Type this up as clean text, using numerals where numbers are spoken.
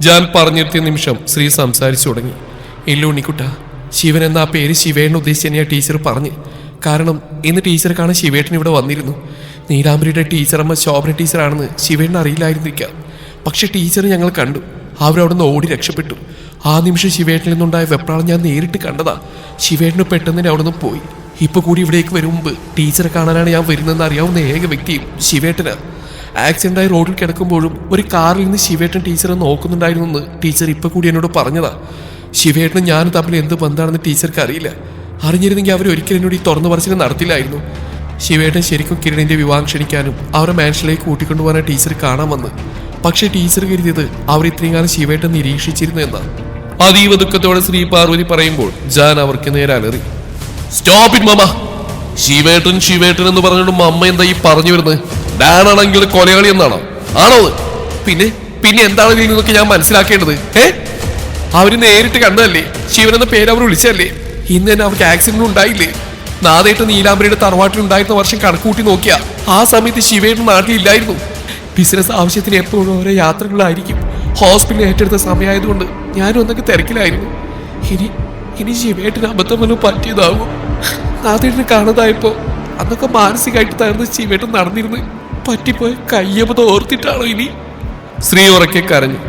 ജാൻ പറഞ്ഞിരുത്തിയ നിമിഷം ശ്രീ സംസാരിച്ചു തുടങ്ങി. ഇല്ല ഉണ്ണിക്കുട്ട, ശിവൻ എന്ന ആ പേര് ശിവേട്ടൻ ഉദ്ദേശിച്ച് തന്നെയാ ടീച്ചർ പറഞ്ഞ്. കാരണം ഇന്ന് ടീച്ചറെ കാണാൻ ശിവേട്ടൻ ഇവിടെ വന്നിരുന്നു. നീലാംബരിയുടെ ടീച്ചറമ്മ ശോഭന ടീച്ചറാണെന്ന് ശിവേട്ടൻ അറിയില്ലായിരുന്നിരിക്കാം. പക്ഷെ ടീച്ചർ ഞങ്ങൾ കണ്ടു. അവരവിടെ നിന്ന് ഓടി രക്ഷപ്പെട്ടു. ആ നിമിഷം ശിവേട്ടനിൽ നിന്നുണ്ടായ വെപ്രാളം ഞാൻ നേരിട്ട് കണ്ടതാ. ശിവേട്ടന് പെട്ടെന്ന് തന്നെ അവിടെ നിന്ന് പോയി. ഇപ്പൊ കൂടി ഇവിടേക്ക് വരും മുമ്പ് ടീച്ചറെ കാണാനാണ് ഞാൻ വരുന്നതെന്ന് അറിയാവുന്ന ഏക വ്യക്തിയും ശിവേട്ടനാ. ആക്സിഡന്റായി റോഡിൽ കിടക്കുമ്പോഴും ഒരു കാറിൽ നിന്ന് ശിവേട്ടൻ ടീച്ചറെ നോക്കുന്നുണ്ടായിരുന്നു എന്ന് ടീച്ചർ ഇപ്പൊ കൂടി എന്നോട് പറഞ്ഞതാ. ശിവേട്ടനും ഞാനും തമ്മിൽ എന്ത് ബന്ധമാണെന്ന് ടീച്ചർക്ക് അറിയില്ല. അറിഞ്ഞിരുന്നെങ്കിൽ അവർ ഒരിക്കലും എന്നോട് ഈ തുറന്നു പറച്ചിൽ നടത്തില്ലായിരുന്നു. ശിവേട്ടൻ ശരിക്കും കിരണിന്റെ വിവാഹം ക്ഷണിക്കാനും അവരെ മാൻഷനിലേക്ക് കൂട്ടിക്കൊണ്ടുപോകാൻ ടീച്ചർ കാണാൻ വന്ന്. പക്ഷേ ടീച്ചർ കരുതിയത് അവർ ഇത്രയും കാലം ശിവേട്ടൻ നിരീക്ഷിച്ചിരുന്നു എന്നാണ്. അതീവ ദുഃഖത്തോടെ ശ്രീ പാർവതി പറയുമ്പോൾ ജാൻ അവർക്ക് നേരെ അലറി. സ്റ്റോപ്പ് ഇറ്റ് മമ്മ. ശിവേട്ടൻ ശിവേട്ടൻ എന്ന് പറഞ്ഞുകൊണ്ട് മമ്മ എന്താ ഈ പറഞ്ഞു വരുന്നത്? ഡാനാണെങ്കിൽ കൊലയാളി എന്നാണോ? ആണോ? പിന്നെ പിന്നെ എന്താണ് ഇതിൽ നിന്നൊക്കെ ഞാൻ മനസ്സിലാക്കേണ്ടത്? അവര് നേരിട്ട് കണ്ടതല്ലേ? ശിവൻ എന്ന പേര് അവർ വിളിച്ചല്ലേ? ഇന്ന് തന്നെ അവർക്ക് ആക്സിഡന്റ് ഉണ്ടായില്ലേ? നാദേട്ട് നീലാംബരിയുടെ തറവാട്ടിൽ ഉണ്ടായിരുന്ന വർഷം കണക്കൂട്ടി നോക്കിയാ ആ സമയത്ത് ശിവേട്ടൻ നാട്ടിലില്ലായിരുന്നു. ബിസിനസ് ആവശ്യത്തിന് എപ്പോഴും ഓരോ യാത്രകളായിരിക്കും. ഹോസ്പിറ്റലിൽ ഏറ്റെടുത്ത സമയമായതുകൊണ്ട് ഞാനും ഒന്നൊക്കെ തിരക്കിലായിരുന്നു. ഇനി ശിവേട്ടന് അബദ്ധം വല്ലതും പറ്റിയതാവും. നാദേട്ടിന് കാണാതായപ്പോ അന്നൊക്കെ മാനസികമായിട്ട് തകർന്ന് ശിവേട്ടൻ നടന്നിരുന്ന് പറ്റിപ്പോയ കയ്യബദ്ധം ഓർത്തിട്ടാണോ ഇനി? ശ്രീ ഉറക്കെ കരഞ്ഞു.